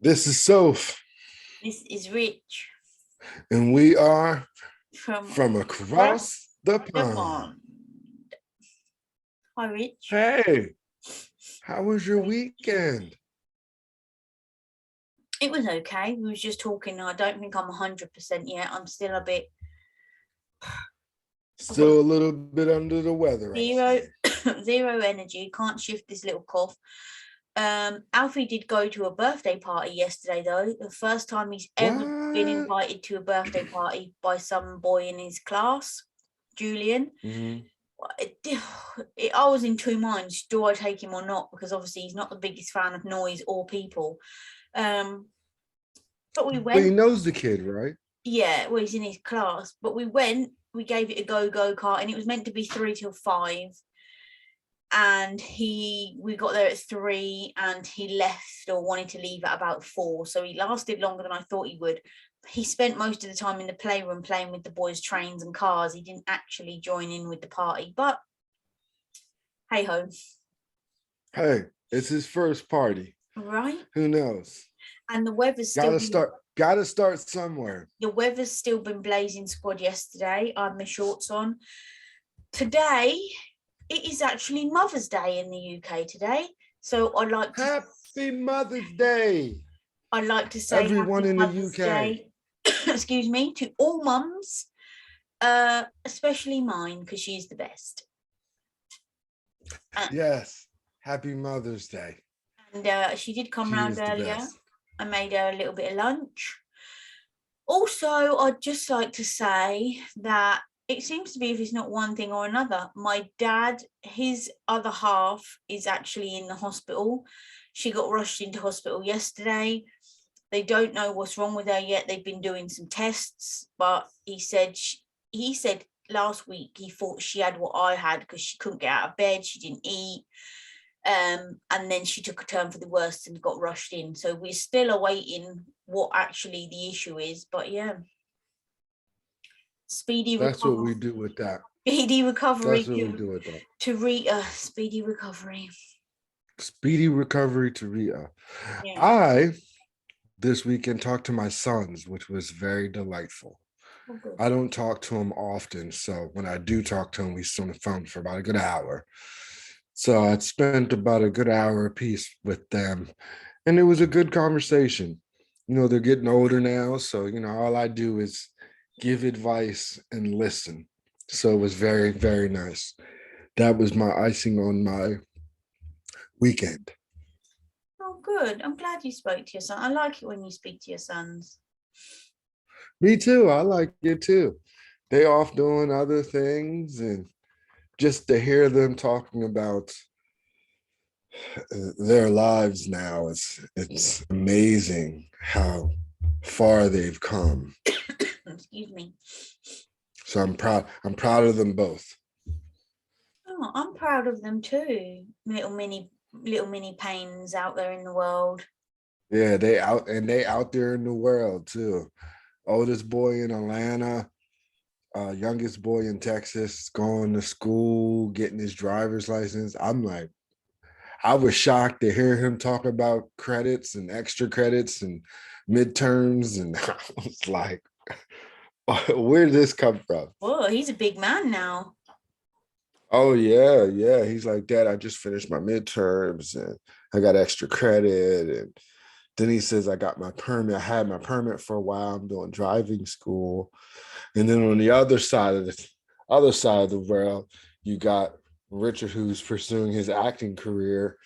This is Soph, This is Rich and we are from from across across the the pond. pond. Hi, Rich. Hey, how was your Hey. weekend? It was okay. We was just talking. I don't think I'm 100% yet. I'm still a bit. I've got Still a little bit under the weather, I zero, see. zero energy. Can't shift this little cough. Alfie did go to a birthday party yesterday, though. The first time he's ever been What? invited to a birthday party by some boy in his class, Julian. Mm-hmm. I was in two minds. Do I take him or not? Because obviously he's not the biggest fan of noise or people. Um, but we But he went. knows the kid, right? Yeah, well, he's in his class. But we went. We gave it a go kart, and it was meant to be 3 till 5. And we got there at 3, and he left or wanted to leave at about 4. So he lasted longer than I thought he would. He spent most of the time in the playroom playing with the boys' trains and cars. He didn't actually join in with the party, but hey ho, Hey, it's his first party. right? Who knows? And the weather's still Gotta been start. Gotta start somewhere. the weather's still been blazing squad yesterday. I had my shorts on. Today, it is actually Mother's Day in the UK today. So Happy Mother's Day, I'd like to say everyone happy in the Mother's UK. Day, excuse me, to all mums, especially mine, because she's the best. Yes, happy Mother's Day. And she did come She round is the earlier. best. I made her a little bit of lunch. Also, I'd just like to say that it seems to be, if it's not one thing or another, my dad, his other half, is actually in the hospital. She got rushed into hospital yesterday. They don't know what's wrong with her yet. They've been doing some tests, but he said last week he thought she had what I had because she couldn't get out of bed, she didn't eat, and then she took a turn for the worst and got rushed in. So we're still awaiting what actually the issue is. But yeah, speedy That's what recovery. we do with that. Speedy recovery That's what we to do with that. to Rita. Speedy recovery. Speedy recovery to Rita. Yeah. I this weekend talked to my sons, which was very delightful. Oh, good. I don't talk to them often, so when I do talk to them, we sit on the phone for about a good hour. So I spent about a good hour apiece with them, and it was a good conversation. They're getting older now, so all I do is give advice and listen. So it was very, very nice. That was my icing on my weekend. Oh, good. I'm glad you spoke to your son. I like it when you speak to your sons. Me too. I like it too. They off doing other things, and just to hear them talking about their lives now, it's amazing how far they've come. Excuse me. So I'm proud. I'm proud of them both. Oh, I'm proud of them too. Little mini pains out there in the world. Yeah, they out there in the world too. Oldest boy in Atlanta, youngest boy in Texas, going to school, getting his driver's license. I was shocked to hear him talk about credits and extra credits and midterms, and I was like, where did this come from? Whoa, he's a big man now. Oh yeah, yeah. He's like, Dad, I just finished my midterms and I got extra credit. And then he says, I got my permit. I had my permit for a while. I'm doing driving school. And then on the other side of the world, you got Richard, who's pursuing his acting career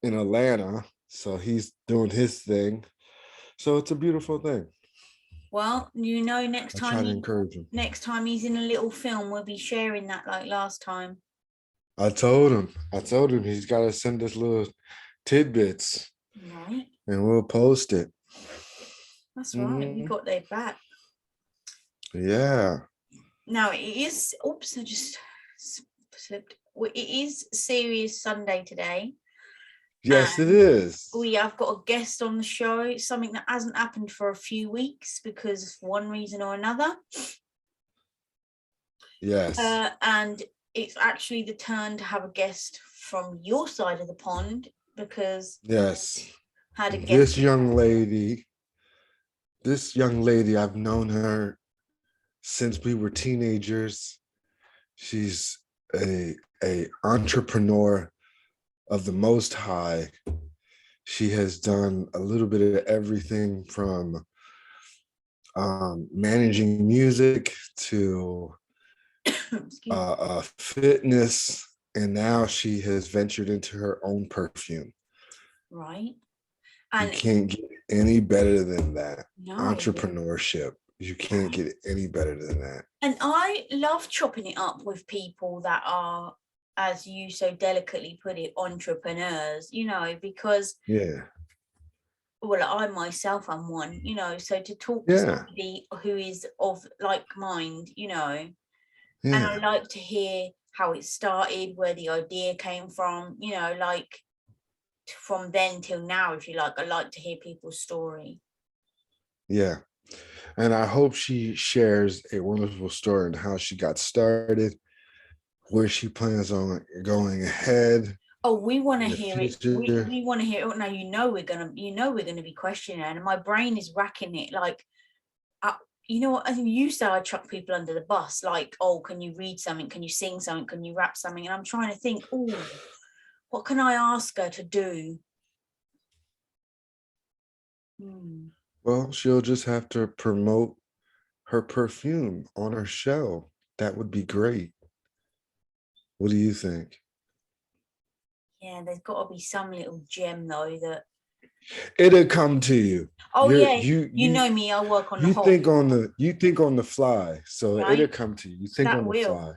in Atlanta. So he's doing his thing. So it's a beautiful thing. Well, next I time try to encourage him. he's in a little film, we'll be sharing that like last time. I told him he's got to send us little tidbits Right. and we'll post it. That's right. We Mhm. got their back. Yeah. Now it is. Oops, I just slipped. It is Serious Sunday today, Yes, it and is. we have got a guest on the show. Something that hasn't happened for a few weeks because of one reason or another. Yes. And it's actually the turn to have a guest from your side of the pond because Yes. Had a guess. This young lady, I've known her since we were teenagers. She's a entrepreneur of the most high. She has done a little bit of everything from managing music to fitness, and now she has ventured into her own perfume. Right. And you can't get any better than that. No. Entrepreneurship. You can't get any better than that. And I love chopping it up with people that are, as you so delicately put it, entrepreneurs, you know, because well, I myself am one, you know, so to talk to somebody who is of like mind, you know, and I like to hear how it started, where the idea came from, you know, like from then till now, if you like. I like to hear people's story. Yeah. And I hope she shares a wonderful story on how she got started, where she plans on going ahead. Oh, we want to hear it. We want to hear it. Now, you know we're gonna be questioning her, and my brain is racking it. Like, you know what? I think you say I chuck people under the bus. Like, oh, can you read something? Can you sing something? Can you rap something? And I'm trying to think, oh, what can I ask her to do? Well, she'll just have to promote her perfume on her show. That would be great. What do you think? Yeah, there's got to be some little gem though that it'll come to you. Oh, you know me. I work on the hop. You think on the fly, so right? It'll come to you. You think on the fly.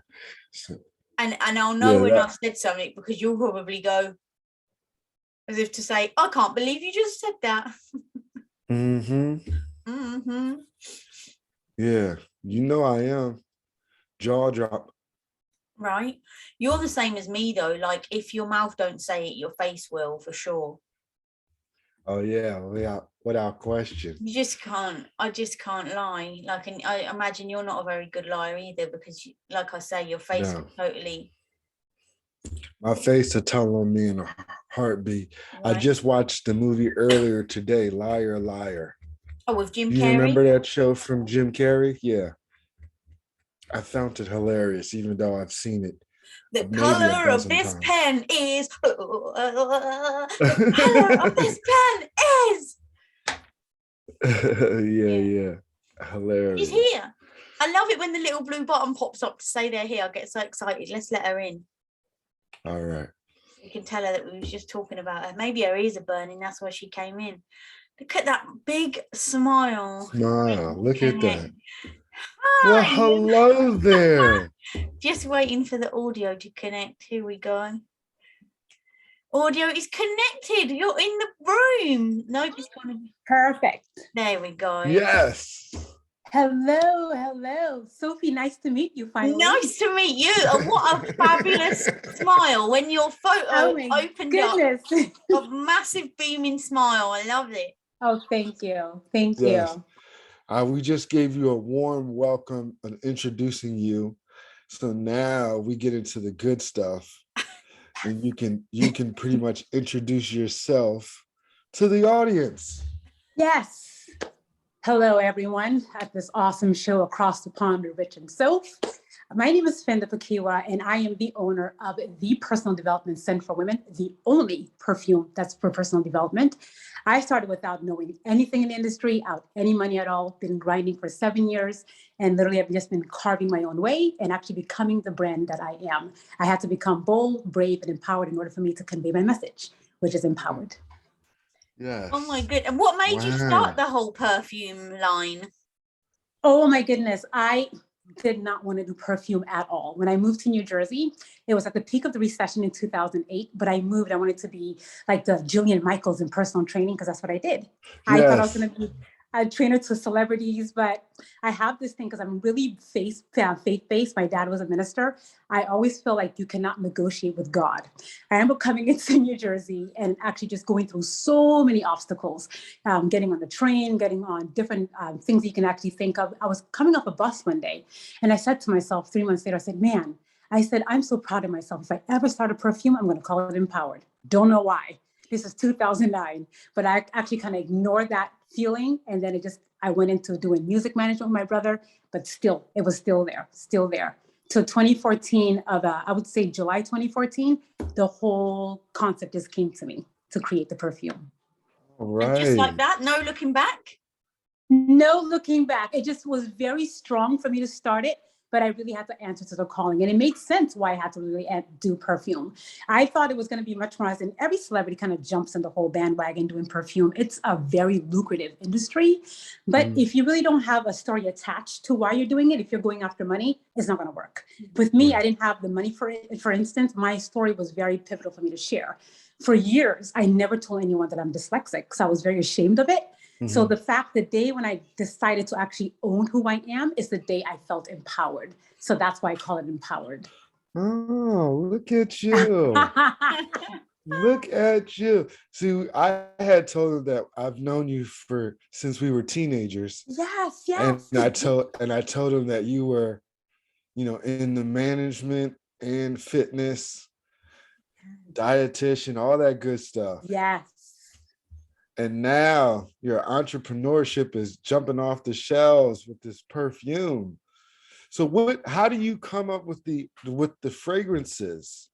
So, and I'll know when I've said something, because you'll probably go as if to say, I can't believe you just said that. Yeah, you know I am. Jaw drop. Right. You're the same as me though. Like, if your mouth don't say it, your face will, for sure. Oh yeah, without question. You just can't. I just can't lie. Like, and I imagine you're not a very good liar either, because, like I say, your face will totally. My face will tell on me in a heartbeat. Right. I just watched the movie earlier today, Liar, Liar. Oh, with Jim Carrey? You remember that show from Jim Carrey? Yeah. I found it hilarious, even though I've seen it. The color of this pen is. The color of this pen is. Yeah. Hilarious. She's here. I love it when the little blue button pops up to say they're here. I get so excited. Let's let her in. All right. You can tell her that we was just talking about her. Maybe her ears are burning. That's why she came in. Look at that big smile. Look at that. Hi. Well, hello there. Just waiting for the audio to connect. Here we go. Audio is connected. You're in the room. Nope, it's gonna be perfect. There we go. Yes. Hello. Sophie, nice to meet you finally. Nice to meet you. And what a fabulous smile when your photo opened up. A massive beaming smile. I love it. Oh, thank you. Thank you. We just gave you a warm welcome and introducing you. So now we get into the good stuff. And you can pretty much introduce yourself to the audience. Yes. Hello, everyone, at this awesome show across the pond with Rich and Soph. My name is Finda Kpakiwa, and I am the owner of the Personal Development Center for Women, the only perfume that's for personal development. I started without knowing anything in the industry, out any money at all, been grinding for 7 years, and literally I've just been carving my own way and actually becoming the brand that I am. I had to become bold, brave, and empowered in order for me to convey my message, which is empowered. Yes. Oh my goodness. And what made you start the whole perfume line? Oh my goodness. I did not want to do perfume at all. When I moved to New Jersey, it was at the peak of the recession in 2008, but I moved. I wanted to be like the Jillian Michaels in personal training, because that's what I did. Yes. I thought I was going to be a trainer to celebrities, but I have this thing because I'm really faith-based. My dad was a minister. I always feel like you cannot negotiate with God. I remember coming into New Jersey and actually just going through so many obstacles, getting on the train, getting on different things you can actually think of. I was coming off a bus one day and I said to myself 3 months later, I said, man, I'm so proud of myself. If I ever start a perfume, I'm going to call it Empowered. Don't know why. This is 2009, but I actually kind of ignored that feeling. And then I went into doing music management with my brother, but still, it was still there. Till 2014 I would say July 2014, the whole concept just came to me to create the perfume. All And just like right. that, no looking back. No looking back. It just was very strong for me to start it, but I really had to answer to the calling. And it made sense why I had to really do perfume. I thought it was going to be much more, as in every celebrity kind of jumps in the whole bandwagon doing perfume. It's a very lucrative industry. But if you really don't have a story attached to why you're doing it, if you're going after money, it's not going to work. With me, I didn't have the money for it. For instance, my story was very pivotal for me to share. For years, I never told anyone that I'm dyslexic because I was very ashamed of it. So the fact, the day when I decided to actually own who I am is the day I felt empowered. So that's why I call it empowered. Oh, look at you. Look at you. See, I had told him that I've known you since we were teenagers. Yes. And I told him that you were, in the management and fitness, dietitian, all that good stuff. Yes. And now your entrepreneurship is jumping off the shelves with this perfume. So how do you come up with the fragrances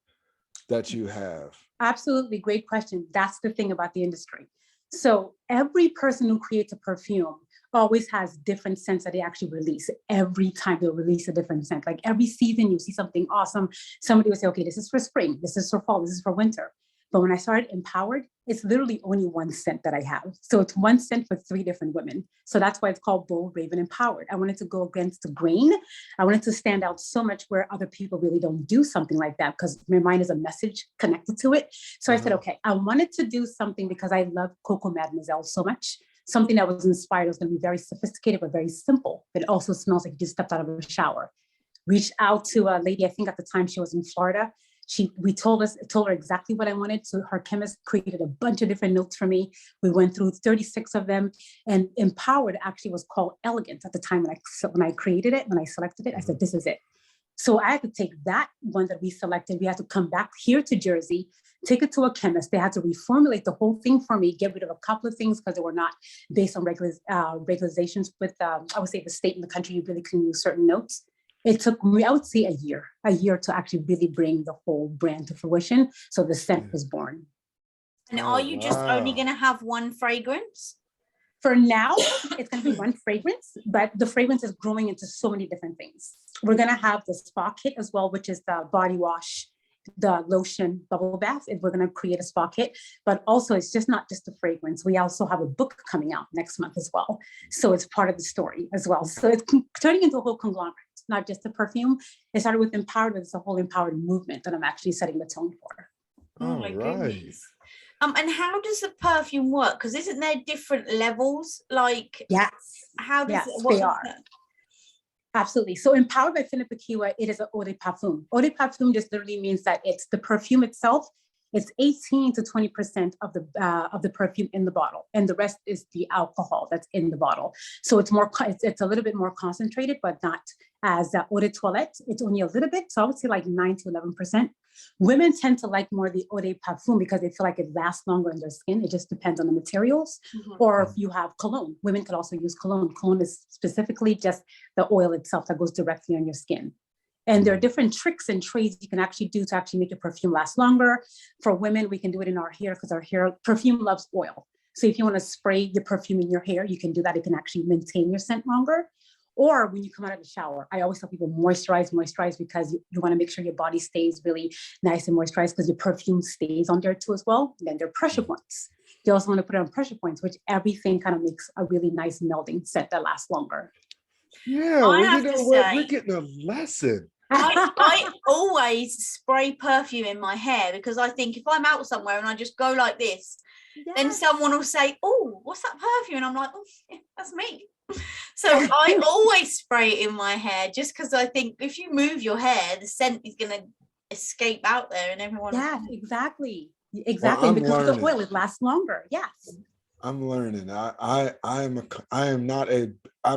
that you have? Absolutely. Great question. That's the thing about the industry. So every person who creates a perfume always has different scents that they actually release. Every time they'll release a different scent. Like every season you see something awesome. Somebody will say, okay, this is for spring. This is for fall. This is for winter. But when I started Empowered, it's literally only one scent that I have. So it's one scent for 3 different women. So that's why it's called Bold, Brave, and Empowered. I wanted to go against the grain. I wanted to stand out so much where other people really don't do something like that because my mind is a message connected to it. So I said, okay, I wanted to do something because I love Coco Mademoiselle so much. Something that was inspired was going to be very sophisticated, but very simple. It also smells like you just stepped out of a shower. Reached out to a lady, I think at the time she was in Florida. We told her exactly what I wanted. So her chemist created a bunch of different notes for me. We went through 36 of them, and Empowered actually was called Elegant at the time when I created it, when I selected it. I said, this is it. So I had to take that one that we selected. We had to come back here to Jersey, take it to a chemist. They had to reformulate the whole thing for me, get rid of a couple of things because they were not based on regularizations with, I would say, the state and the country. You really couldn't use certain notes. It took me, I would say, a year to actually really bring the whole brand to fruition. So the scent was born. And are you just only going to have one fragrance? For now, it's going to be one fragrance, but the fragrance is growing into so many different things. We're going to have the spa kit as well, which is the body wash, the lotion, bubble bath. We're going to create a spa kit, but also it's just not just the fragrance. We also have a book coming out next month as well. So it's part of the story as well. So it's turning into a whole conglomerate, not just the perfume. It started with Empowered, but it's a whole empowered movement that I'm actually setting the tone for. Oh my goodness. And how does the perfume work? Because isn't there different levels? Like, yes, how does they are. Absolutely. So Empowered by Finda Kpakiwa, it is an eau de parfum. Eau de parfum just literally means that it's the perfume itself. It's 18 to 20% of the perfume in the bottle, and the rest is the alcohol that's in the bottle. So it's a little bit more concentrated, but not as eau de toilette. It's only a little bit, so I would say like 9 to 11%. Women tend to like more the eau de parfum because they feel like it lasts longer in their skin. It just depends on the materials. Or if you have cologne, women could also use cologne. Cologne is specifically just the oil itself that goes directly on your skin. And there are different tricks and trades you can actually do to actually make your perfume last longer. For women, we can do it in our hair because our hair perfume loves oil. So if you want to spray your perfume in your hair, you can do that. It can actually maintain your scent longer. Or when you come out of the shower, I always tell people moisturize because you want to make sure your body stays really nice and moisturized because your perfume stays on there too as well. And then there are pressure points. You also want to put it on pressure points, which everything kind of makes a really nice melding scent that lasts longer. Yeah, well, you know what? We're getting a lesson. I always spray perfume in my hair because I think if I'm out somewhere and I just go like this, then someone will say, oh, what's that perfume? And I'm like, oh, yeah, that's me. So I always spray it in my hair just because I think if you move your hair, the scent is going to escape out there and everyone. Yeah, exactly. Well, because of the oil, it lasts longer. Yes. I'm learning. I'm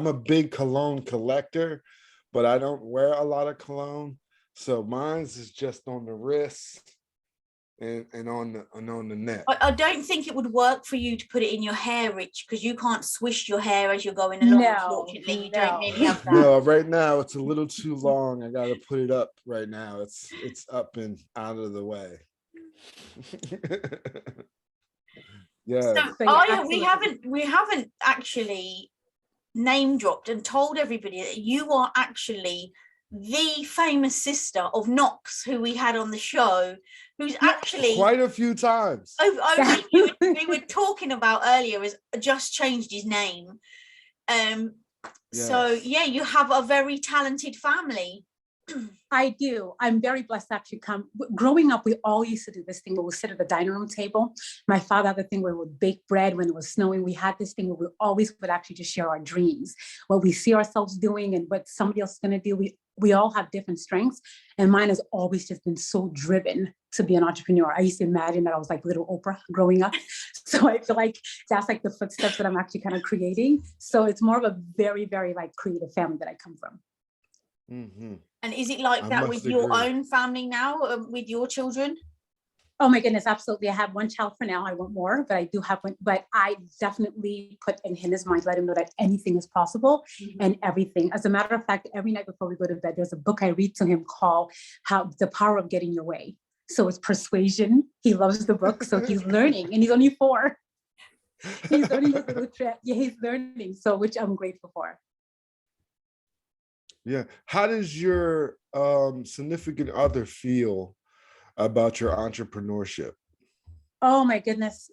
a big cologne collector, but I don't wear a lot of cologne. So mine's is just on the wrist on the net. I don't think it would work for you to put it in your hair, Rich, because you can't swish your hair as you're going along. No, Unfortunately, you don't no. really have that. No, right now it's a little too long. I gotta put it up right now. It's up and out of the way. Yeah. So So, yeah, we haven't actually name dropped and told everybody that you are actually the famous sister of Knox, who we had on the show, who's actually Quite a few times. we were talking about earlier, has just changed his name. So Yes. yeah, you have a very talented family. I do. I'm very blessed to actually come. Growing up, we all used to do this thing where we sit at the dining room table. My father had the thing where we would bake bread when it was snowing. We had this thing where we always would actually just share our dreams, what we see ourselves doing and what somebody else is going to do. We all have different strengths. And mine has always just been so driven to be an entrepreneur. I used to imagine that I was like little Oprah growing up. So I feel like that's like the footsteps that I'm actually kind of creating. So it's more of a very, very like creative family that I come from. Mm-hmm. And is it like that with your own family now, with your children? Oh my goodness, absolutely. I have one child for now. I want more, but I do have one. But I definitely put in his mind, let him know that anything is possible and everything. As a matter of fact, every night before we go to bed, there's a book I read to him called The Power of Getting Your Way. So it's persuasion. He loves the book. So he's learning, and he's only 4. He's learning this little trip. Yeah, he's learning. So which I'm grateful for. Yeah. How does your significant other feel about your entrepreneurship? Oh my goodness.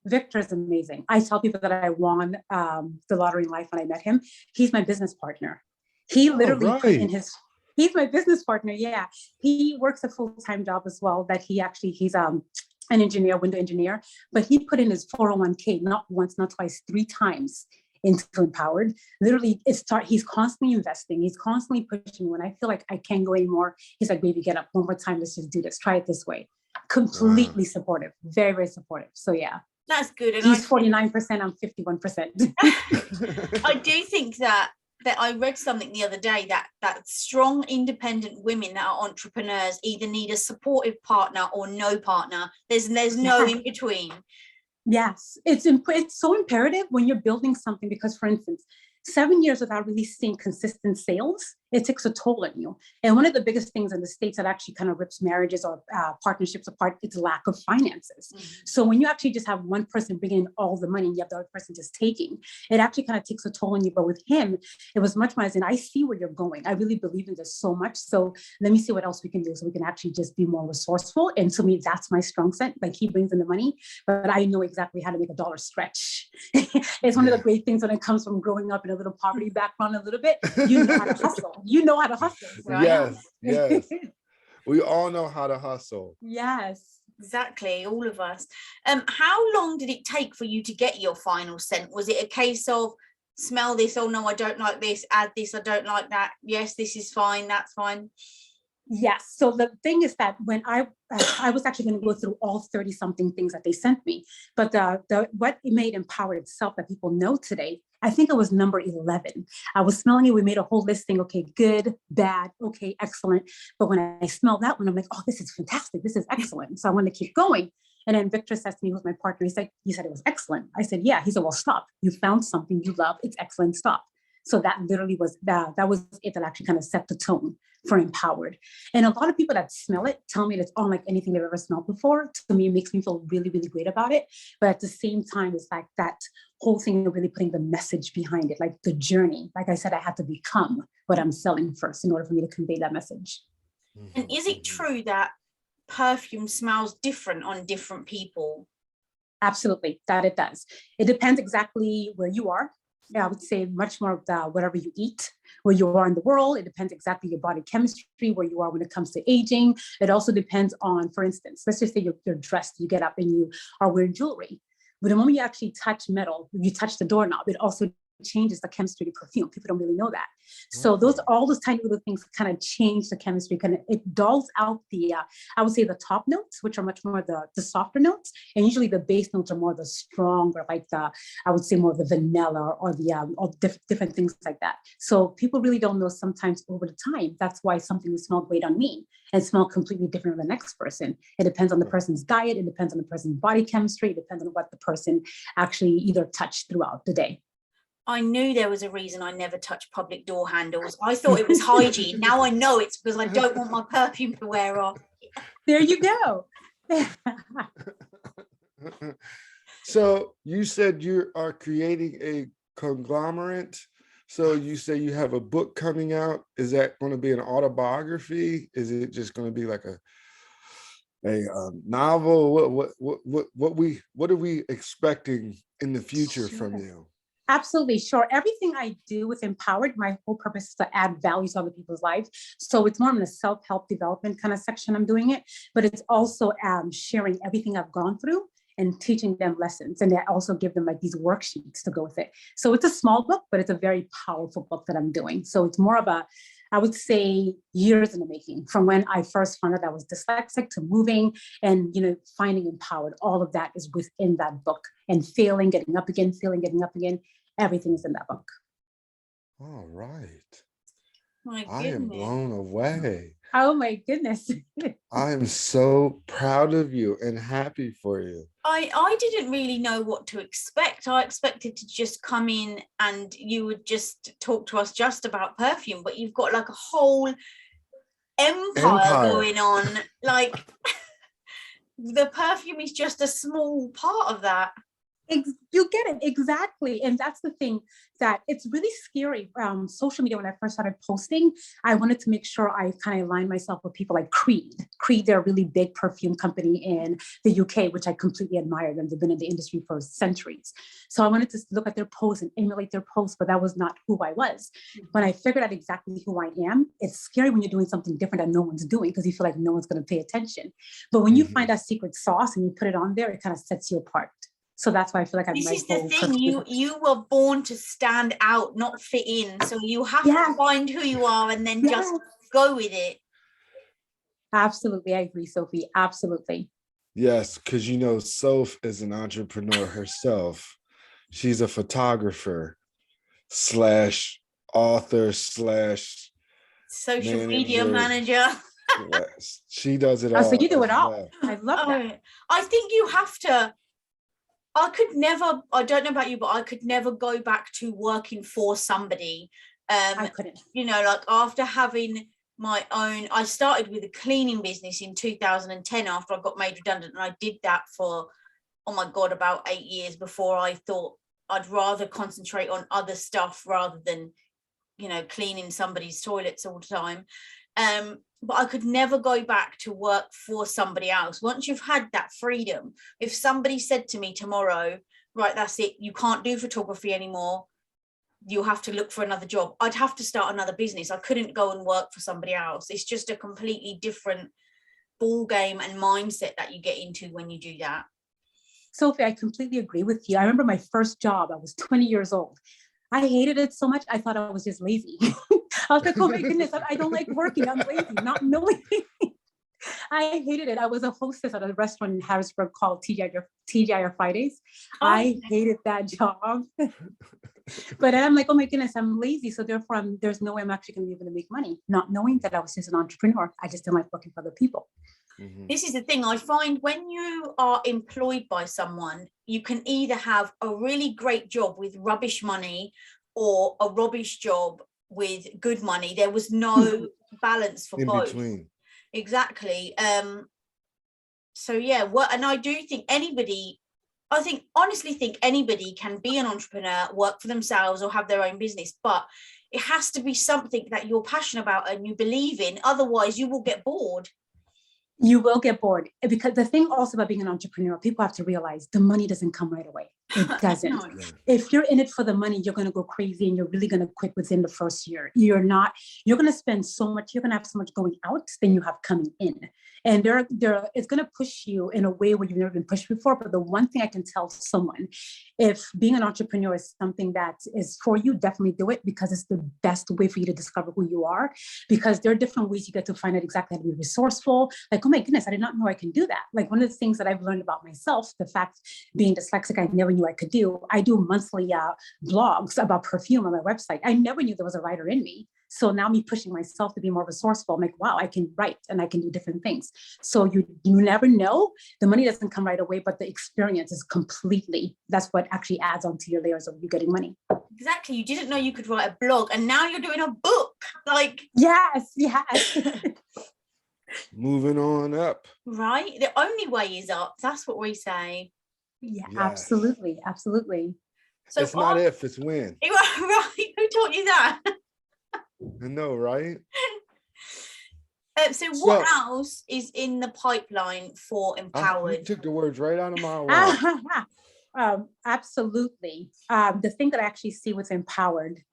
Victor is amazing. I tell people that I won the lottery in life when I met him. He's my business partner. He literally put in he's my business partner. Yeah. He works a full-time job as well that he's an engineer, window engineer, but he put in his 401k, not once, not twice, 3 times into Empowered. Literally, he's constantly investing. He's constantly pushing me. When I feel like I can't go anymore, he's like, baby, get up one more time. Let's just do this. Try it this way. Completely supportive. Very, very supportive. So yeah. That's good. And he's 49%, I'm 51%. I do think that I read something the other day that strong, independent women that are entrepreneurs either need a supportive partner or no partner. There's no in between. Yes, it's so imperative when you're building something, because, for instance, 7 years without really seeing consistent sales, it takes a toll on you. And one of the biggest things in the States that actually kind of rips marriages or partnerships apart is lack of finances. So when you actually just have one person bringing in all the money and you have the other person just taking, it actually kind of takes a toll on you. But with him, it was much more as in, I see where you're going. I really believe in this so much. So let me see what else we can do so we can actually just be more resourceful. And to me, that's my strong set. Like, he brings in the money, but I know exactly how to make a dollar stretch. It's one of the great things when it comes from growing up in a little poverty background a little bit. You know how to hustle. You know how to hustle. Right? Yes. We all know how to hustle. Yes, exactly. All of us. How long did it take for you to get your final scent? Was it a case of smell this? Oh no, I don't like this. Add this. I don't like that. Yes, this is fine. That's fine. Yes. So the thing is that when I was actually going to go through all 30 something things that they sent me, but what it made Empowered itself that people know today, I think it was number 11. I was smelling it. We made a whole listing. Okay, good, bad, okay, excellent. But when I smelled that one, I'm like, oh, this is fantastic. This is excellent. So I wanted to keep going. And then Victor says to me, who's my partner, he's like, you said it was excellent. I said, yeah. He said, well, stop. You found something you love. It's excellent. Stop. So that literally was that was it that actually kind of set the tone for Empowered. And a lot of people that smell it tell me it's unlike anything they've ever smelled before. To me, it makes me feel really, really great about it. But at the same time, it's like that whole thing of really putting the message behind it, like the journey. Like I said, I had to become what I'm selling first in order for me to convey that message. And is it true that perfume smells different on different people? Absolutely, that it does. It depends exactly where you are. I would say much more of the whatever you eat, where you are in the world. It depends exactly your body chemistry, where you are when it comes to aging. It also depends on, for instance, let's just say you're dressed, you get up and you are wearing jewelry. But the moment you actually touch metal, you touch the doorknob, it also changes the chemistry of perfume. People don't really know that. So all those tiny little things kind of change the chemistry. It dulls out the, I would say the top notes, which are much more the softer notes. And usually the base notes are more the stronger, like I would say more of the vanilla or different things like that. So people really don't know sometimes over the time. That's why something will smell great on me and smell completely different on the next person. It depends on the person's diet. It depends on the person's body chemistry. It depends on what the person actually either touched throughout the day. I knew there was a reason I never touched public door handles. I thought it was hygiene. Now I know it's because I don't want my perfume to wear off. There you go. So you said you are creating a conglomerate. So you say you have a book coming out. Is that going to be an autobiography? Is it just going to be like a novel? What are we expecting in the future from you? Absolutely, sure. Everything I do with Empowered, my whole purpose is to add value to other people's lives. So it's more in the self-help development kind of section I'm doing it, but it's also sharing everything I've gone through and teaching them lessons. And I also give them like these worksheets to go with it. So it's a small book, but it's a very powerful book that I'm doing. So it's more of I would say years in the making, from when I first found out I was dyslexic to moving and, finding empowered. All of that is within that book, and failing, getting up again, failing, getting up again. Everything is in that book. All right. My I am blown away. Oh my goodness. I am so proud of you and happy for you. I didn't really know what to expect. I expected to just come in and you would just talk to us just about perfume, but you've got like a whole empire going on. Like the perfume is just a small part of that. You get it, exactly. And that's the thing, that it's really scary. Social media, when I first started posting, I wanted to make sure I kind of aligned myself with people like Creed. They're a really big perfume company in the UK, which I completely admire them. They've been in the industry for centuries. So I wanted to look at their posts and emulate their posts, but that was not who I was. When I figured out exactly who I am, it's scary when you're doing something different that no one's doing, because you feel like no one's going to pay attention. But when you find that secret sauce and you put it on there, it kind of sets you apart. So that's why I feel like this is the thing. You were born to stand out, not fit in. So you have to find who you are and then just go with it. Absolutely, I agree, Sophie. Absolutely. Yes, because Soph is an entrepreneur herself. She's a photographer / author / social media manager. Yes, she does it all. So you do it all. Well. I love that. I think you have to. I could never, I don't know about you, but I could never go back to working for somebody. I couldn't. Like after having my own, I started with a cleaning business in 2010 after I got made redundant. And I did that for, oh my God, about 8 years before I thought I'd rather concentrate on other stuff rather than, cleaning somebody's toilets all the time. But I could never go back to work for somebody else. Once you've had that freedom, if somebody said to me tomorrow, right, that's it, you can't do photography anymore, you'll have to look for another job, I'd have to start another business. I couldn't go and work for somebody else. It's just a completely different ball game and mindset that you get into when you do that. Sophie, I completely agree with you. I remember my first job, I was 20 years old. I hated it so much, I thought I was just lazy. I was like, oh my goodness, I don't like working, I'm lazy, not knowing. I hated it. I was a hostess at a restaurant in Harrisburg called TGI Fridays. I hated that job. But then I'm like, oh my goodness, I'm lazy. So therefore, there's no way I'm actually going to be able to make money, not knowing that I was just an entrepreneur. I just didn't like working for other people. This is the thing. I find when you are employed by someone, you can either have a really great job with rubbish money or a rubbish job with good money. There was no balance for both. Between. Exactly. So yeah, and I do think honestly think anybody can be an entrepreneur, work for themselves or have their own business, but it has to be something that you're passionate about and you believe in. Otherwise you will get bored. You will get bored, because the thing also about being an entrepreneur, people have to realize the money doesn't come right away. It doesn't. No. Yeah. If you're in it for the money, you're going to go crazy and you're really going to quit within the first year. You're going to spend so much, you're going to have so much going out than you have coming in. And it's going to push you in a way where you've never been pushed before. But the one thing I can tell someone, if being an entrepreneur is something that is for you, definitely do it, because it's the best way for you to discover who you are. Because there are different ways you get to find out exactly how to be resourceful. Like, oh my goodness, I did not know I can do that. Like, one of the things that I've learned about myself, the fact being dyslexic, I never knew I could do. I do monthly blogs about perfume on my website. I never knew there was a writer in me. So now me pushing myself to be more resourceful, I'm like, wow, I can write and I can do different things. So you never know. The money doesn't come right away, but the experience is completely, that's what actually adds on to your layers of you getting money. Exactly. You didn't know you could write a blog, and now you're doing a book. Like, yes. Moving on up. Right? The only way is up. That's what we say. Yeah, Yes. absolutely. So it's not if, it's when. Right. Who taught you that? I know, right? So what else is in the pipeline for You Empowered? took the words right out of my mouth. Absolutely. The thing that I actually see with Empowered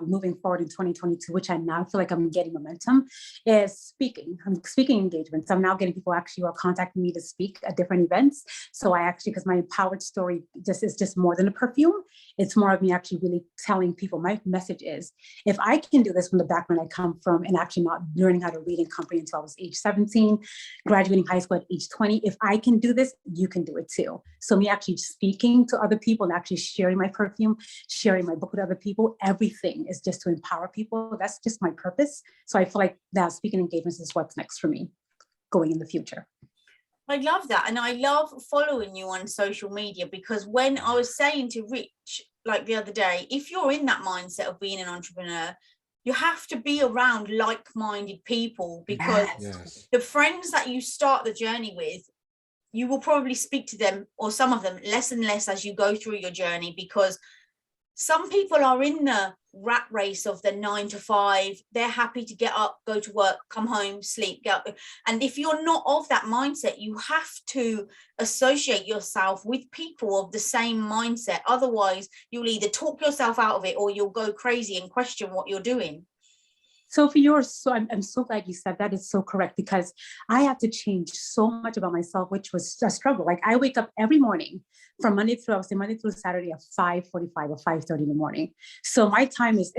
moving forward in 2022, which I now feel like I'm getting momentum, is speaking. I'm speaking engagements. I'm now getting people actually who are contacting me to speak at different events. So I actually, because my empowered story is just more than a perfume. It's more of me actually really telling people my message is, if I can do this from the background I come from and actually not learning how to read and comprehend until I was age 17, graduating high school at age 20, if I can do this, you can do it too. So me actually speaking to other people and actually sharing my perfume, sharing my book with other people, everything is just to empower people. That's just my purpose. So I feel like that speaking engagements is what's next for me going in the future. I love that. And I love following you on social media, because when I was saying to Rich, like the other day, if you're in that mindset of being an entrepreneur, you have to be around like-minded people, because Yes. the friends that you start the journey with, you will probably speak to them, or some of them, less and less as you go through your journey, because some people are in the rat race of the 9 to 5. They're happy to get up, go to work, come home, sleep, get up. And if you're not of that mindset, you have to associate yourself with people of the same mindset. Otherwise, you'll either talk yourself out of it, or you'll go crazy and question what you're doing. So for yours, so I'm so glad you said that. It's so correct, because I had to change so much about myself, which was a struggle. Like, I wake up every morning from Monday through Saturday at 5:45 or 5:30 in the morning. So my time is,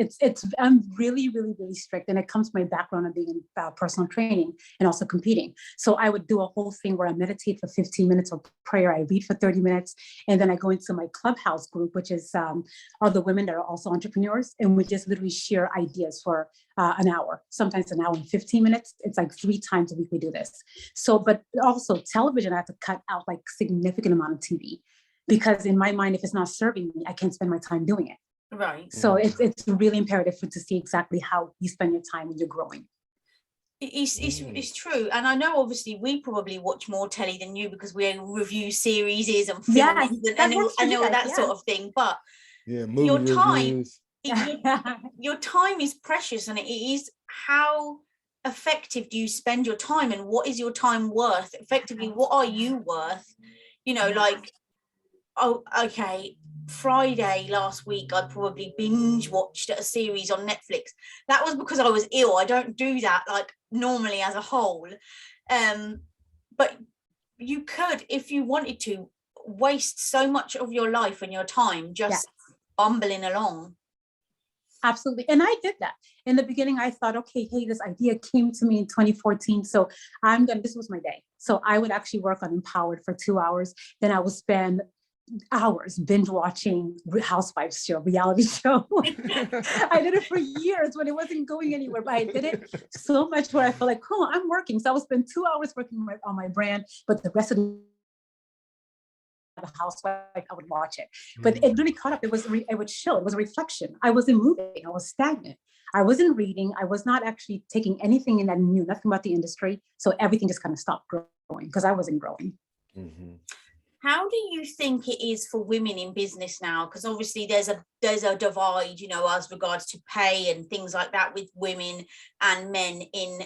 I'm really, really, really strict. And it comes from my background of being in personal training and also competing. So I would do a whole thing where I meditate for 15 minutes of prayer. I read for 30 minutes. And then I go into my clubhouse group, which is other women that are also entrepreneurs. And we just literally share ideas for an hour, sometimes an hour and 15 minutes. It's like 3 times a week we do this. So, but also television, I have to cut out like significant amount of TV, because in my mind, if it's not serving me, I can't spend my time doing it. Right. So it's really imperative to see exactly how you spend your time when you're growing. It's true. And I know obviously we probably watch more telly than you, because we review series and films, Yes, and all that sort of thing. But Yeah, movie your time, reviews. your time is precious, and it is how effective do you spend your time, and what is your time worth? Effectively, what are you worth? You know, like, oh, okay, Friday last week, I probably binge watched a series on Netflix. That was because I was ill. I don't do that like normally as a whole. But you could, if you wanted to, waste so much of your life and your time just bumbling along. Absolutely. And I did that. In the beginning, I thought, okay, hey, this idea came to me in 2014. So this was my day. So I would actually work on Empowered for 2 hours. Then I would spend hours binge watching Housewives show, reality show. I did it for years when it wasn't going anywhere, but I did it so much where I felt like, oh, I'm working. So I would spend 2 hours working on my brand, but the rest of the Housewife, I would watch it. But it really caught up. It would show. It was a reflection. I wasn't moving. I was stagnant. I wasn't reading. I was not actually taking anything in that I knew nothing about the industry. So everything just kind of stopped growing because I wasn't growing. Mm-hmm. How do you think it is for women in business now? Because obviously there's a divide, you know, as regards to pay and things like that with women and men in,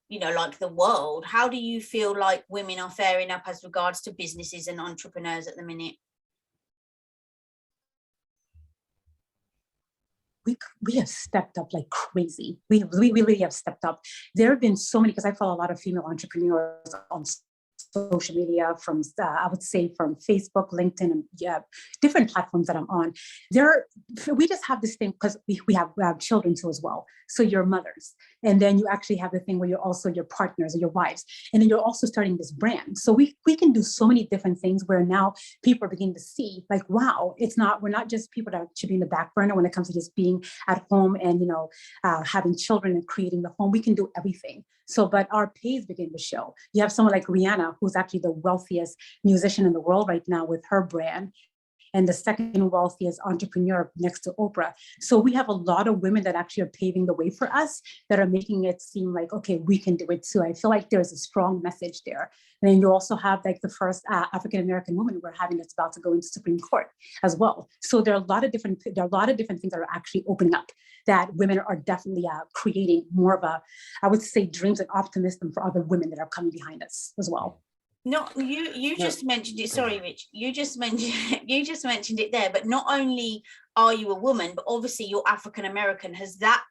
you know, like the world. How do you feel like women are faring up as regards to businesses and entrepreneurs at the minute? we have stepped up like crazy. We really have stepped up. There have been so many, because I follow a lot of female entrepreneurs on social media, from I would say from Facebook, LinkedIn, and different platforms that I'm on. We just have this thing, because we have children too as well. So you're mothers, and then you actually have the thing where you're also your partners or your wives, and then you're also starting this brand. So we can do so many different things where now people are beginning to see, like, wow, we're not just people that should be in the back burner when it comes to just being at home and having children and creating the home. We can do everything. So, but our pays begin to show. You have someone like Rihanna, who's actually the wealthiest musician in the world right now with her brand, and the second wealthiest entrepreneur next to Oprah. So we have a lot of women that actually are paving the way for us, that are making it seem like, okay, we can do it too. I feel like there's a strong message there. And then you also have like the first African-American woman we're having that's about to go into Supreme Court as well. So there are a lot of different things that are actually opening up, that women are definitely creating more of a, I would say, dreams and optimism for other women that are coming behind us as well. No, you just mentioned it. Sorry, Rich. You just mentioned it there. But not only are you a woman, but obviously you're African American. Has that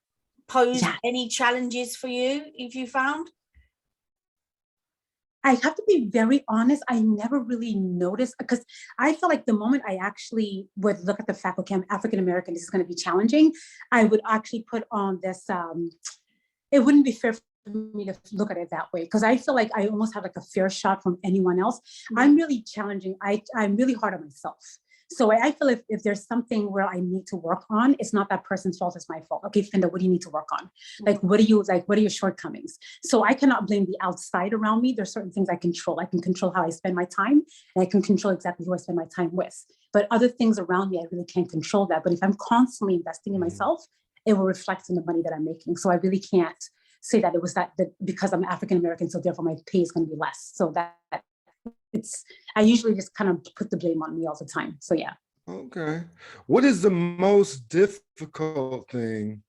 posed any challenges for you? If you found? I have to be very honest. I never really noticed, because I feel like the moment I actually would look at the fact, okay, I'm African American, this is going to be challenging, I would actually put on this. It wouldn't be fair for me to look at it that way, because I feel like I almost have like a fair shot from anyone else. Mm-hmm. I'm really challenging. I'm really hard on myself. So I feel if there's something where I need to work on, it's not that person's fault, it's my fault. Okay, Finda, what do you need to work on? Like, what are your shortcomings? So I cannot blame the outside around me. There's certain things I control. I can control how I spend my time, and I can control exactly who I spend my time with. But other things around me, I really can't control that. But if I'm constantly investing in myself, it will reflect in the money that I'm making. So I really can't say that it was that because I'm African American, so therefore my pay is going to be less. So that I usually just kind of put the blame on me all the time. So yeah. Okay. What is the most difficult thing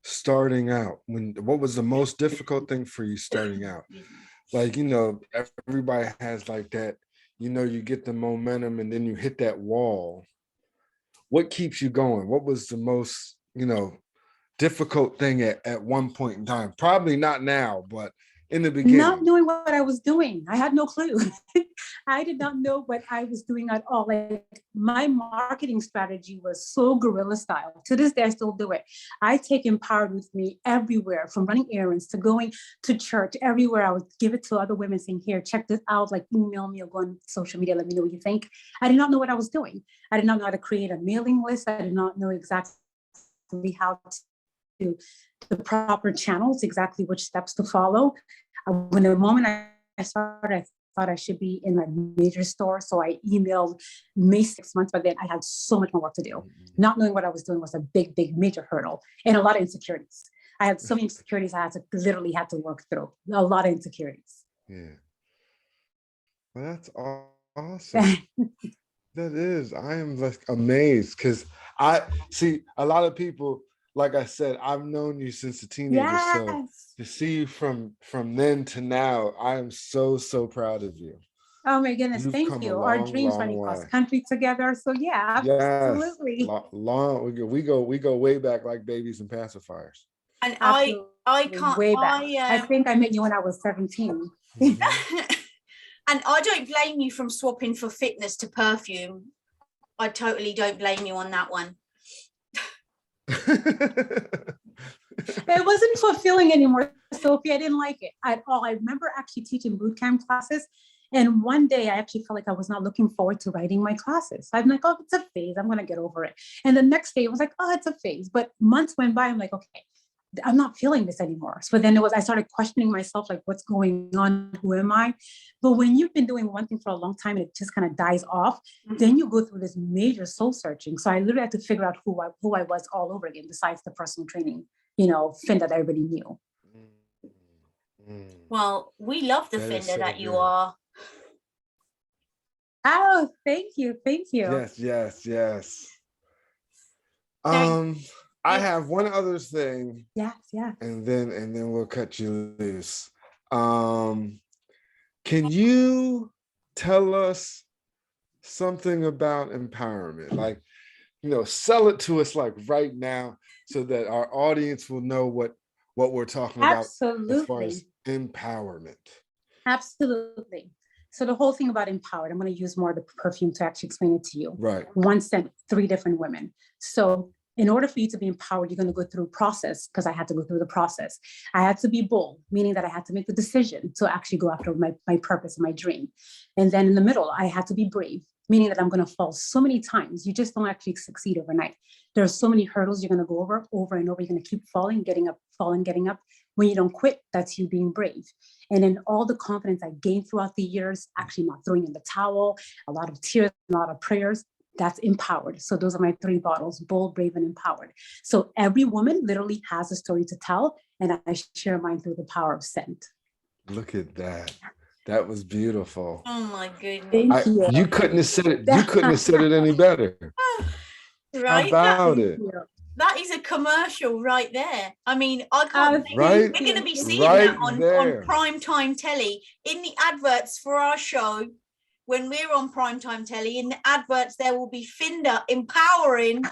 starting out? What was the most difficult thing for you starting out? Like, everybody has like that, you get the momentum and then you hit that wall. What keeps you going? What was the most, difficult thing at one point in time? Probably not now, but in the beginning. Not knowing what I was doing. I had no clue. I did not know what I was doing at all. Like, my marketing strategy was so guerrilla style. To this day, I still do it. I take Empowered with me everywhere, from running errands to going to church. Everywhere I would give it to other women, saying, here, check this out, like email me or go on social media, let me know what you think. I did not know what I was doing. I did not know how to create a mailing list. I did not know exactly how to the proper channels, exactly which steps to follow. When the moment I started, I thought I should be in a major store. So I emailed May 6 months, but then I had so much more work to do. Not knowing what I was doing was a big, big, major hurdle, and a lot of insecurities. I had so many insecurities I literally had to work through. A lot of insecurities. Yeah. Well, that's awesome. That is. I am like amazed, because I see a lot of people. Like I said, I've known you since a teenager. Yes. So to see you from then to now, I am so proud of you. Oh my goodness, thank you. Our dreams running cross country together. So yeah, absolutely. Yes. Long we go way back, like babies and pacifiers. And absolutely. I can't way back. I think I met you when I was 17. Mm-hmm. And I don't blame you from swapping for fitness to perfume. I totally don't blame you on that one. It wasn't fulfilling anymore, Sophie. I didn't like it at all. I remember actually teaching boot camp classes, and one day I actually felt like I was not looking forward to writing my classes. I'm like, oh, it's a phase. I'm going to get over it. And the next day it was like, oh, it's a phase. But months went by. I'm like, okay, I'm not feeling this anymore. So then I started questioning myself, like, what's going on? Who am I? But when you've been doing one thing for a long time and it just kind of dies off, then you go through this major soul searching. So I literally had to figure out who I was all over again, besides the personal training, Finda that everybody knew. Well, we love the Finda that you are. Oh, thank you. Yes. I have one other thing. Yes. And then we'll cut you loose. Can you tell us something about empowerment? Like, sell it to us like right now so that our audience will know what we're talking about as far as Absolutely. empowerment. Absolutely. So the whole thing about empowered, I'm going to use more of the perfume to actually explain it to you. Right. One scent, 3 different women. So in order for you to be empowered, you're going to go through a process, because I had to go through the process. I had to be bold, meaning that I had to make the decision to actually go after my purpose and my dream. And then in the middle, I had to be brave, meaning that I'm going to fall so many times. You just don't actually succeed overnight. There are so many hurdles you're going to go over and over. You're going to keep falling, getting up, falling, getting up. When you don't quit, that's you being brave. And then all the confidence I gained throughout the years, actually not throwing in the towel, a lot of tears, a lot of prayers, that's empowered. So those are my 3 bottles: bold, brave, and empowered. So every woman literally has a story to tell, and I share mine through the power of scent. Look at that. That was beautiful. Oh my goodness. Thank you. You couldn't have said it. You couldn't have said it any better. Right? How about it? That is a commercial right there. I mean, I can't. Right? We're going to be seeing Right that on there. primetime telly, in the adverts for our show. When we're on primetime telly, in the adverts, there will be Finda empowering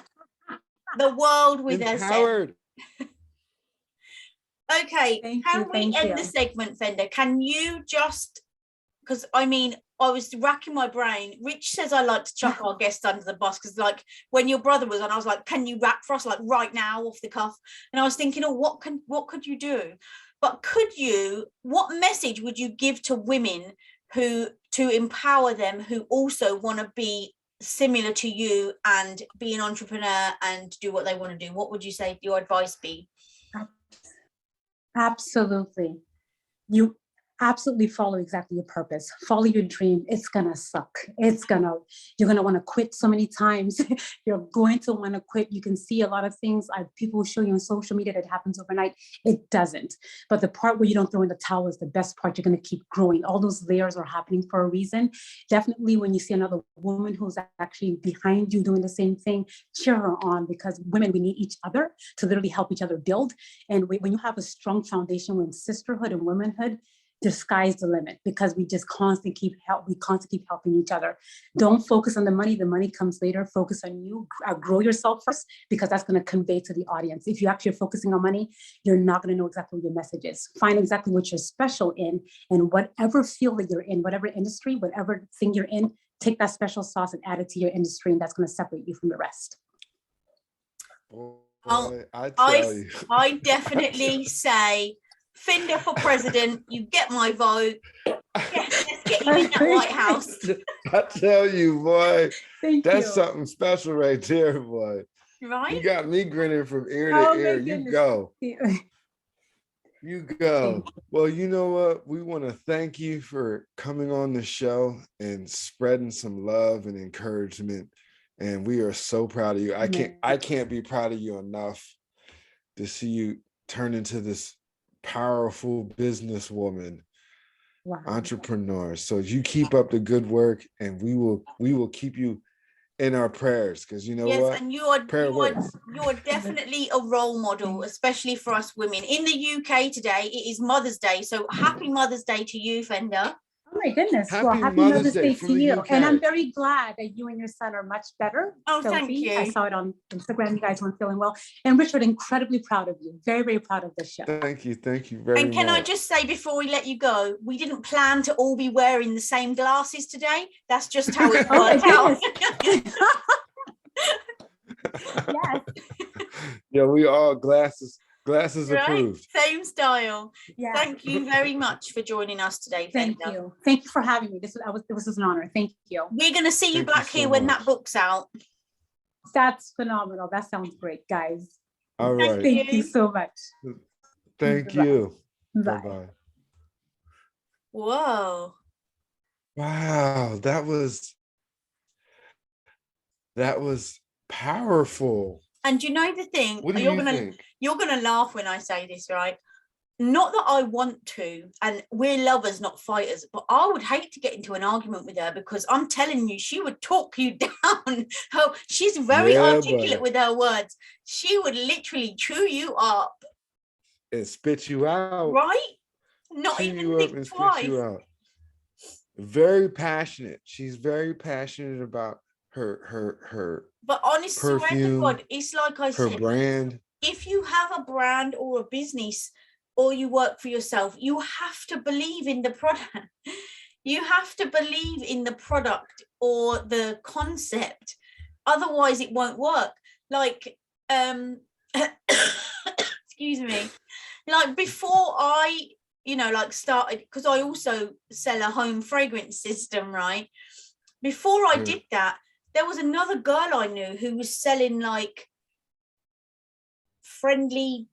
the world with her scent. Okay, can we end the segment, Fenda? Can you just, because I mean, I was racking my brain. Rich says I like to chuck our guests under the bus, because like when your brother was on, I was like, can you rap for us like right now off the cuff? And I was thinking, oh, what could you do? But what message would you give to women to empower them, who also want to be similar to you and be an entrepreneur and do what they want to do? What would you say your advice be? Absolutely. You absolutely follow exactly your purpose. Follow your dream. It's gonna suck. You're gonna want to quit so many times. You're going to want to quit. You can see a lot of things people show you on social media that happens overnight. It doesn't. But the part where you don't throw in the towel is the best part. You're gonna keep growing. All those layers are happening for a reason. Definitely when you see another woman who's actually behind you doing the same thing, cheer her on, because women, we need each other to literally help each other build. And when you have a strong foundation in sisterhood and womanhood, the sky's the limit, because we just constantly keep helping each other. Don't focus on the money comes later. Focus on you, grow yourself first, because that's going to convey to the audience. If you actually are focusing on money, you're not going to know exactly what your message is. Find exactly what you're special in, and whatever field that you're in, whatever industry, whatever thing you're in, take that special sauce and add it to your industry, and that's going to separate you from the rest. Boy, I tell you. I definitely say Finda for president. You get my vote. Yes, let's get you in that White House. I tell you, boy, that's you. something special right there, boy. Right? You got me grinning from ear to ear. You go. You go. Well, you know what? We want to thank you for coming on the show and spreading some love and encouragement. And we are so proud of you. I can't be proud of you enough to see you turn into this powerful businesswoman, entrepreneur. So you keep up the good work, and we will keep you in our prayers, because you know what? And you're definitely a role model, especially for us women. In the UK today, it is Mother's Day. So happy Mother's Day to you, Fenda. Oh my goodness. Happy Mother's Day to you. UK. And I'm very glad that you and your son are much better. Oh, Sophie, thank you. I saw it on Instagram. You guys weren't feeling well. And Richard, incredibly proud of you. Very, very proud of this show. Thank you. Thank you very much. And can I just say before we let you go, we didn't plan to all be wearing the same glasses today. That's just how it worked out. Yes. Yeah, we all glasses approved. Same style. Yes. Thank you very much for joining us today. Thank you. Thank you for having me. This was an honor. Thank you. We're going to see you back here when that book's out. That's phenomenal. That sounds great, guys. All right. Thank you so much. Thank you. Bye-bye. Whoa. Wow, that was powerful. And you know the thing, what do you think? You're gonna laugh when I say this, right? Not that I want to, and we're lovers, not fighters, but I would hate to get into an argument with her, because I'm telling you, she would talk you down. She's very articulate with her words. She would literally chew you up and spit you out. Right? Not chew even think twice. Spit you out. Very passionate. She's very passionate about her But honest to perfume, God, it's like I her said, brand. if you have a brand or a business or you work for yourself, you have to believe in the product. You have to believe in the product or the concept. Otherwise, it won't work. Like, excuse me, like before I, like started, because I also sell a home fragrance system, right? Before I did that, there was another girl I knew who was selling like friendly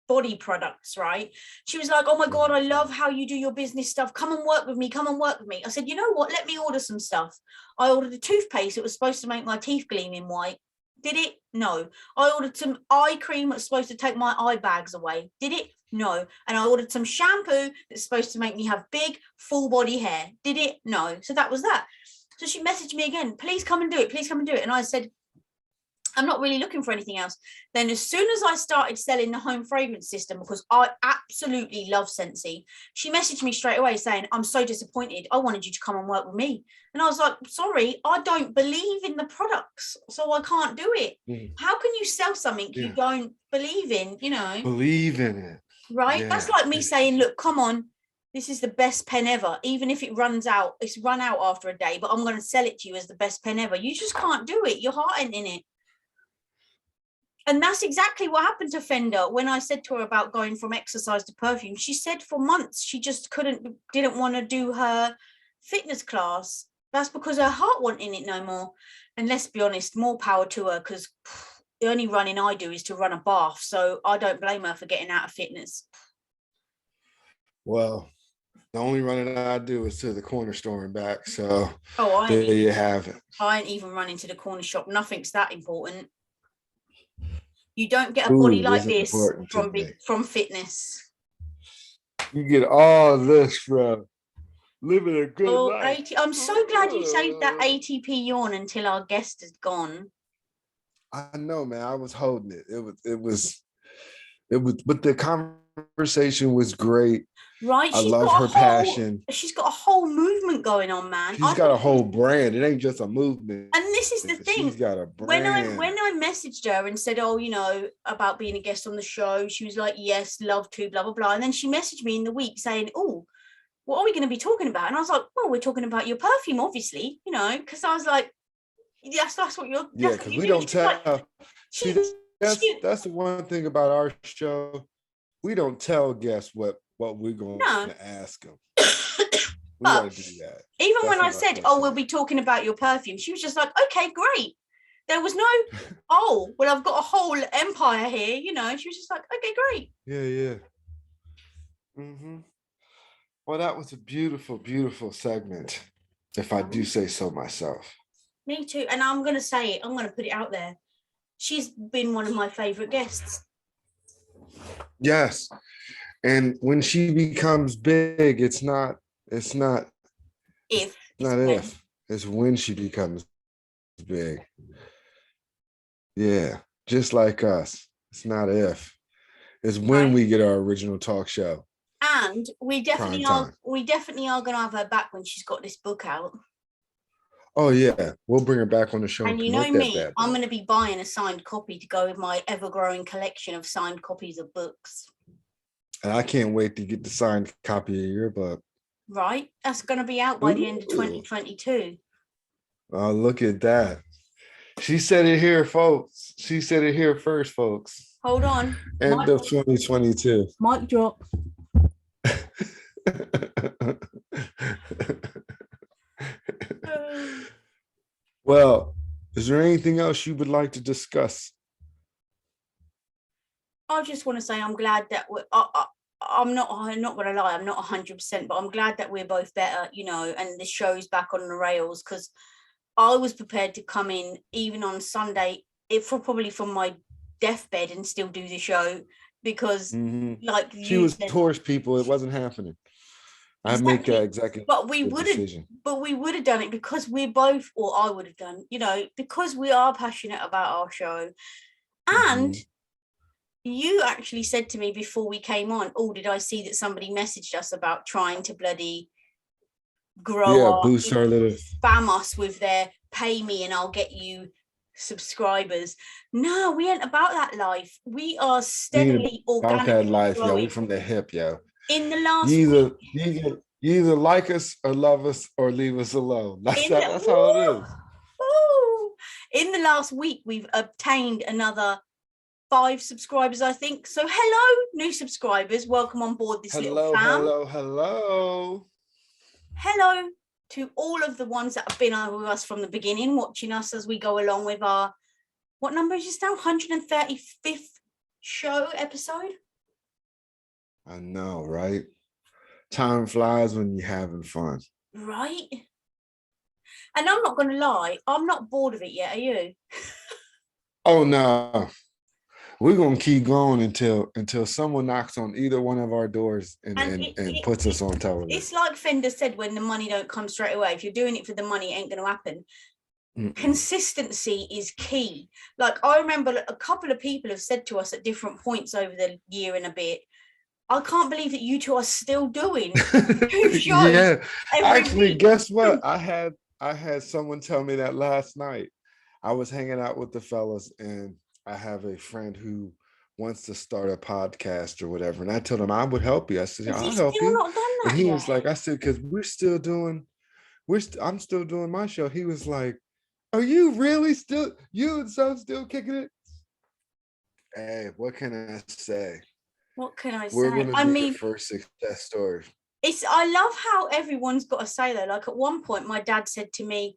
body products, right? She was like, oh my God, I love how you do your business stuff. Come and work with me. Come and work with me. I said, you know what? Let me order some stuff. I ordered a toothpaste. It was supposed to make my teeth gleaming white. Did it? No. I ordered some eye cream that's supposed to take my eye bags away. Did it? No. And I ordered some shampoo that's supposed to make me have big, full body hair. Did it? No. So that was that. So she messaged me again, please come and do it. Please come and do it. And I said, I'm not really looking for anything else. Then as soon as I started selling the home fragrance system, because I absolutely love Scentsy, she messaged me straight away saying, I'm so disappointed. I wanted you to come and work with me. And I was like, sorry, I don't believe in the products, so I can't do it. How can you sell something you don't believe in, Believe in it. Right? Yeah. That's like me saying, look, come on, this is the best pen ever. Even if it runs out, it's run out after a day, but I'm going to sell it to you as the best pen ever. You just can't do it. Your heart ain't in it. And that's exactly what happened to Fenda. When I said to her about going from exercise to perfume, she said for months she just didn't want to do her fitness class. That's because her heart wasn't in it no more. And let's be honest, more power to her, because the only running I do is to run a bath. So I don't blame her for getting out of fitness. Well, the only running I do is to the corner store and back. So there you have it. I ain't even running to the corner shop. Nothing's that important. You don't get a body like this from fitness. You get all this from living a good life. I'm so glad you saved that ATP yawn until our guest is gone. I know, man. I was holding it. It was, but the conversation was great. Right. I love her passion. She's got a whole movement going on, man. She's got a whole brand. It ain't just a movement. And this is the thing. She's got a brand. When I messaged her and said, oh, about being a guest on the show, she was like, yes, love to, blah, blah, blah. And then she messaged me in the week saying, oh, what are we going to be talking about? And I was like, well, we're talking about your perfume, obviously, because I was like, yes, that's what you're. Yeah, because we don't tell. Like, that's the one thing about our show. We don't tell guests what we're going to ask them. We got to do that. Even when I said, oh, we'll be talking about your perfume, she was just like, okay, great. There was no, oh, well, I've got a whole empire here, She was just like, okay, great. Yeah. Well, that was a beautiful, beautiful segment, if I do say so myself. Me too. And I'm going to say it. I'm going to put it out there. She's been one of my favorite guests. Yes. And when she becomes big, it's not if. It's when she becomes big. Yeah. Just like us. It's not if. It's when we get our original talk show. And we definitely are going to have her back when she's got this book out. Oh yeah, we'll bring her back on the show. And you know me, I'm going to be buying a signed copy to go with my ever-growing collection of signed copies of books. And I can't wait to get the signed copy of your book. Right, that's going to be out by the end of 2022. Oh, look at that! She said it here, folks. She said it here first, folks. Hold on. End of 2022. Mic drop. Well, is there anything else you would like to discuss? I just want to say I'm glad that I'm not going to lie, I'm not 100%, but I'm glad that we're both better, and the show's back on the rails, because I was prepared to come in even on Sunday, probably from my deathbed, and still do the show, because like she was towards people, it wasn't happening. I make that executive decision. But we would have done it because we're both, or I would have done, because we are passionate about our show. And you actually said to me before we came on, oh, did I see that somebody messaged us about trying to bloody grow boost our little, spam us with their pay me and I'll get you subscribers. No, we ain't about that life. We are steadily About that organically life, yo. We growing. from the hip, yo. In the last You week, either like us or love us or leave us alone. That's in the, that's how it is. Woo! In the last week, we've obtained another 5 subscribers, I think. So hello, new subscribers. Welcome on board this little fam. Hello to all of the ones that have been with us from the beginning, watching us as we go along with our, what number is this now? 135th show episode? I know, right? Time flies when you're having fun. Right? And I'm not going to lie, I'm not bored of it yet, are you? Oh, no. We're going to keep going until someone knocks on either one of our doors and puts us on television. It's like Fender said, when the money don't come straight away, if you're doing it for the money, it ain't going to happen. Consistency is key. Like, I remember a couple of people have said to us at different points over the year and a bit, I can't believe that you two are still doing 2 shows. Yeah, actually, week. Guess what? I had someone tell me that last night. I was hanging out with the fellas, and I have a friend who wants to start a podcast or whatever, and I told him I would help you. I said, I'll help you. Not done that and he yet? was like, I said, because I'm still doing my show. He was like, are you really still, you and son still kicking it? Hey, what can I say? What can I say? We're gonna be the first success story. I love how everyone's got to say though. Like, at one point, my dad said to me,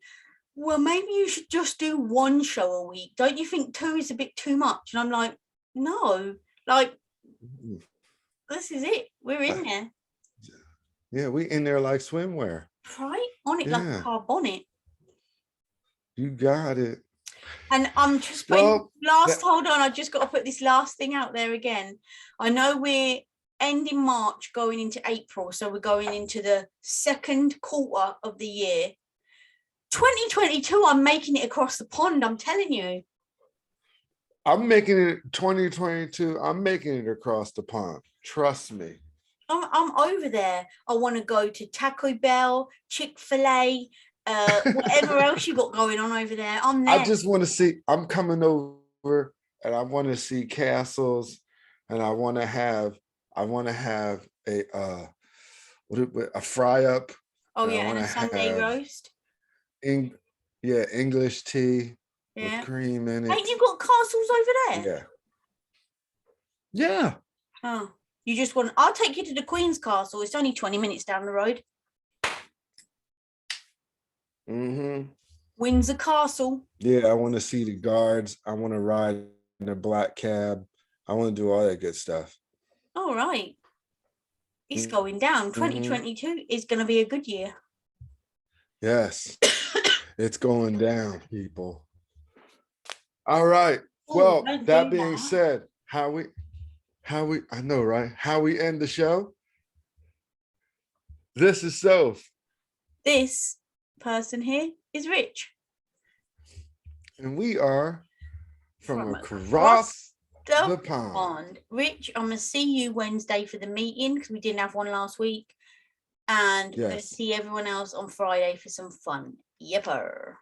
well, maybe you should just do 1 show a week. Don't you think 2 is a bit too much? And I'm like, no, like, this is it. We're in there. Yeah, we in there like swimwear. Right? On it like a car bonnet. You got it. And I'm just putting hold on, I just got to put this last thing out there again. I know we're ending March, going into April, so we're going into the 2nd quarter of the year. 2022, I'm making it across the pond, I'm telling you. I'm making it 2022. I'm making it across the pond. Trust me. I'm over there. I want to go to Taco Bell, Chick-fil-A, whatever else you got going on over there. I'm there. I just want to see. I'm coming over, and I want to see castles, and I want to have a fry up. Oh yeah, and a Sunday roast. English tea with cream in it. Ain't you got castles over there? Yeah. Oh, you just want? I'll take you to the Queen's Castle. It's only 20 minutes down the road. Windsor Castle. Yeah, I want to see the guards. I want to ride in a black cab. I want to do all that good stuff. All right. It's going down. 2022 is going to be a good year. Yes. It's going down, people. All right. Well, that being said, how we I know, right? How we end the show? This is Soph. This person here is Rich. And we are from across the pond. Rich, I'm going to see you Wednesday for the meeting because we didn't have one last week. And we're going to see everyone else on Friday for some fun. Yepper.